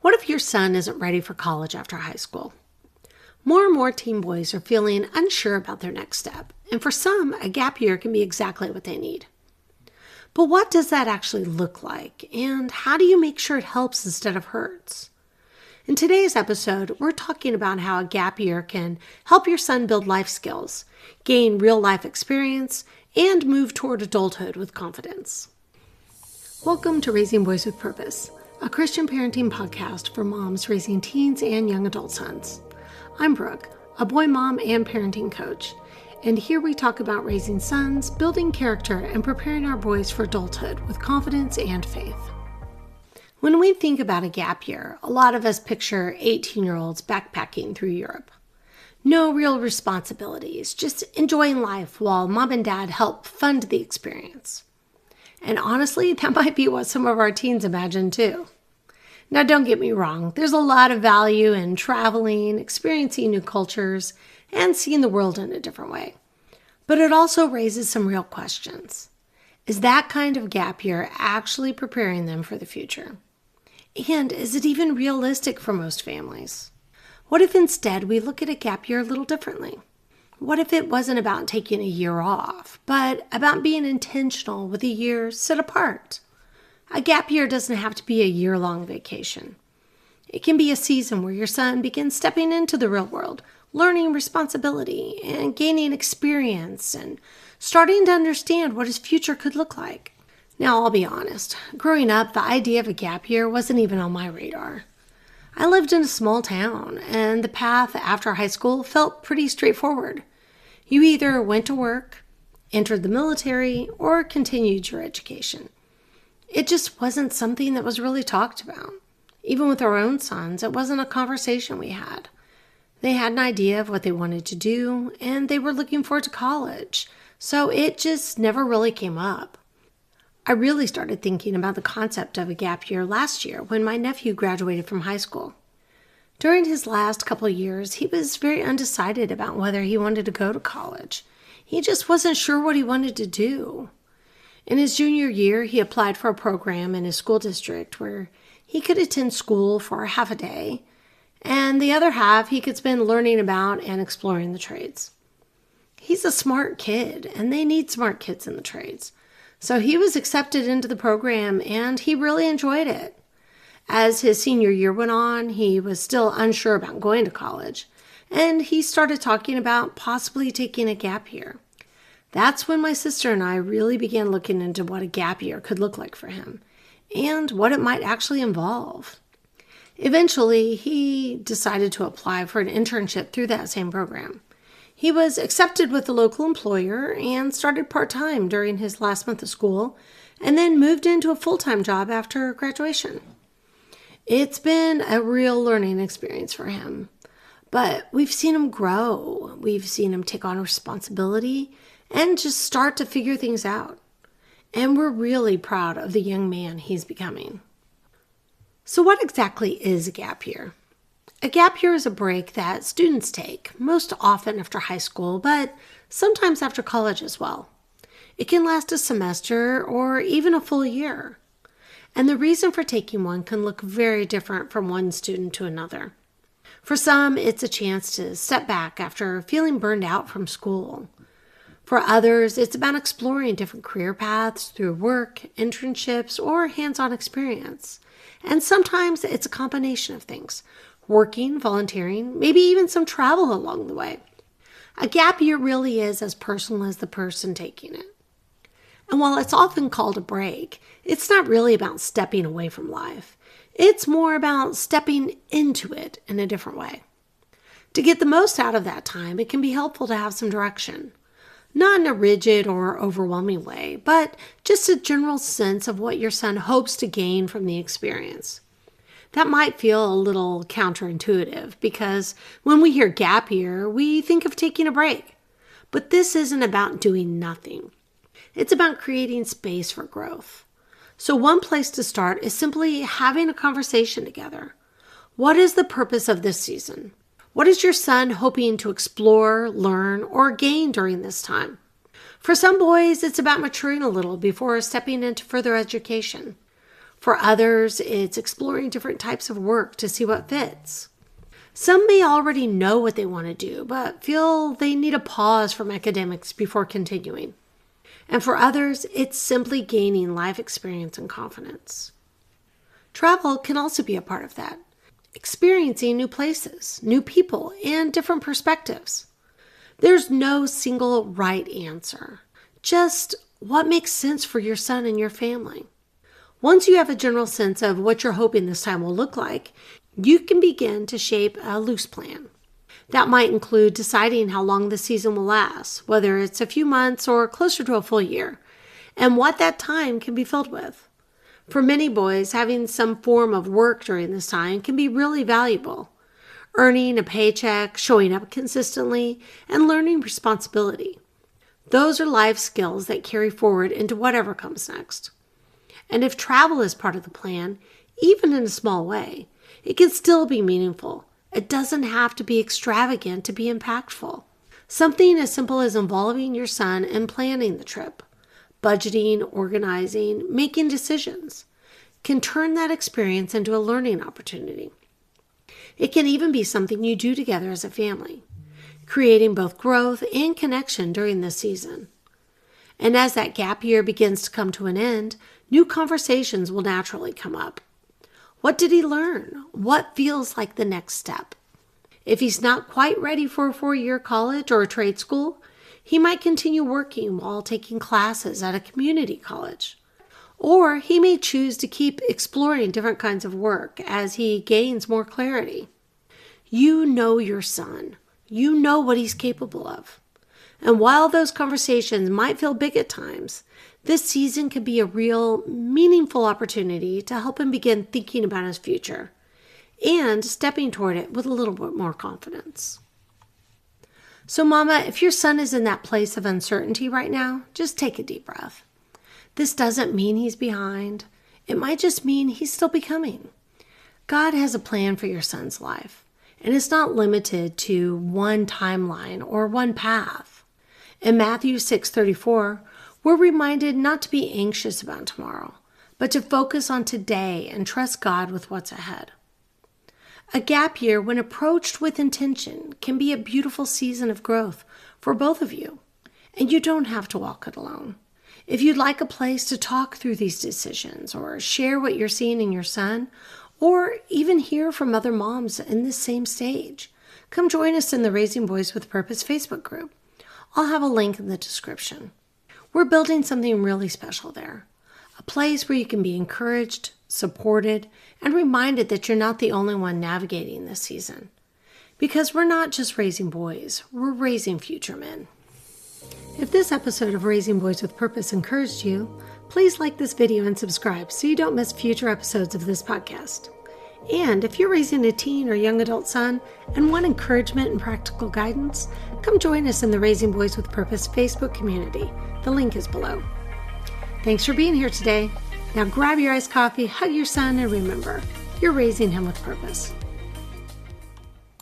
What if your son isn't ready for college after high school? More and more teen boys are feeling unsure about their next step, and for some, a gap year can be exactly what they need. But what does that actually look like, and how do you make sure it helps instead of hurts? In today's episode, we're talking about how a gap year can help your son build life skills, gain real-life experience, and move toward adulthood with confidence. Welcome to Raising Boys with Purpose, a Christian parenting podcast for moms raising teens and young adult sons. I'm Brooke, a boy mom and parenting coach, and here we talk about raising sons, building character, and preparing our boys for adulthood with confidence and faith. When we think about a gap year, a lot of us picture 18-year-olds backpacking through Europe. No real responsibilities, just enjoying life while mom and dad help fund the experience. And honestly, that might be what some of our teens imagine too. Now, don't get me wrong. There's a lot of value in traveling, experiencing new cultures, and seeing the world in a different way. But it also raises some real questions. Is that kind of gap year actually preparing them for the future? And is it even realistic for most families? What if instead we look at a gap year a little differently? What if it wasn't about taking a year off, but about being intentional with a year set apart? A gap year doesn't have to be a year-long vacation. It can be a season where your son begins stepping into the real world, learning responsibility and gaining experience and starting to understand what his future could look like. Now, I'll be honest, growing up, the idea of a gap year wasn't even on my radar. I lived in a small town, and the path after high school felt pretty straightforward. You either went to work, entered the military, or continued your education. It just wasn't something that was really talked about. Even with our own sons, it wasn't a conversation we had. They had an idea of what they wanted to do, and they were looking forward to college, so it just never really came up. I really started thinking about the concept of a gap year last year when my nephew graduated from high school. During his last couple of years, he was very undecided about whether he wanted to go to college. He just wasn't sure what he wanted to do. In his junior year, he applied for a program in his school district where he could attend school for half a day, and the other half he could spend learning about and exploring the trades. He's a smart kid, and they need smart kids in the trades. So he was accepted into the program, and he really enjoyed it. As his senior year went on, he was still unsure about going to college, and he started talking about possibly taking a gap year. That's when my sister and I really began looking into what a gap year could look like for him, and what it might actually involve. Eventually, he decided to apply for an internship through that same program. He was accepted with the local employer and started part-time during his last month of school, and then moved into a full-time job after graduation. It's been a real learning experience for him, but we've seen him grow. We've seen him take on responsibility and just start to figure things out. And we're really proud of the young man he's becoming. So what exactly is a gap year? A gap year is a break that students take, most often after high school, but sometimes after college as well. It can last a semester or even a full year. And the reason for taking one can look very different from one student to another. For some, it's a chance to step back after feeling burned out from school. For others, it's about exploring different career paths through work, internships, or hands-on experience. And sometimes it's a combination of things. Working, volunteering, maybe even some travel along the way. A gap year really is as personal as the person taking it. And while it's often called a break, it's not really about stepping away from life. It's more about stepping into it in a different way. To get the most out of that time, it can be helpful to have some direction. Not in a rigid or overwhelming way, but just a general sense of what your son hopes to gain from the experience. That might feel a little counterintuitive because when we hear gap year, we think of taking a break. But this isn't about doing nothing. It's about creating space for growth. So one place to start is simply having a conversation together. What is the purpose of this season? What is your son hoping to explore, learn, or gain during this time? For some boys, it's about maturing a little before stepping into further education. For others, it's exploring different types of work to see what fits. Some may already know what they want to do, but feel they need a pause from academics before continuing. And for others, it's simply gaining life experience and confidence. Travel can also be a part of that. Experiencing new places, new people, and different perspectives. There's no single right answer, just what makes sense for your son and your family. Once you have a general sense of what you're hoping this time will look like, you can begin to shape a loose plan. That might include deciding how long the season will last, whether it's a few months or closer to a full year, and what that time can be filled with. For many boys, having some form of work during this time can be really valuable. Earning a paycheck, showing up consistently, and learning responsibility. Those are life skills that carry forward into whatever comes next. And if travel is part of the plan, even in a small way, it can still be meaningful. It doesn't have to be extravagant to be impactful. Something as simple as involving your son in planning the trip, budgeting, organizing, making decisions, can turn that experience into a learning opportunity. It can even be something you do together as a family, creating both growth and connection during this season. And as that gap year begins to come to an end, new conversations will naturally come up. What did he learn? What feels like the next step? If he's not quite ready for a 4-year college or a trade school, he might continue working while taking classes at a community college. Or he may choose to keep exploring different kinds of work as he gains more clarity. You know your son. You know what he's capable of. And while those conversations might feel big at times, this season can be a real, meaningful opportunity to help him begin thinking about his future and stepping toward it with a little bit more confidence. So, Mama, if your son is in that place of uncertainty right now, just take a deep breath. This doesn't mean he's behind. It might just mean he's still becoming. God has a plan for your son's life, and it's not limited to one timeline or one path. In Matthew 6:34, we're reminded not to be anxious about tomorrow, but to focus on today and trust God with what's ahead. A gap year, when approached with intention, can be a beautiful season of growth for both of you, and you don't have to walk it alone. If you'd like a place to talk through these decisions or share what you're seeing in your son, or even hear from other moms in this same stage, come join us in the Raising Boys with Purpose Facebook group. I'll have a link in the description. We're building something really special there, a place where you can be encouraged, supported, and reminded that you're not the only one navigating this season. Because we're not just raising boys, we're raising future men. If this episode of Raising Boys with Purpose encouraged you, please like this video and subscribe so you don't miss future episodes of this podcast. And if you're raising a teen or young adult son and want encouragement and practical guidance, come join us in the Raising Boys with Purpose Facebook community. The link is below. Thanks for being here today. Now grab your iced coffee, hug your son, and remember, you're raising him with purpose.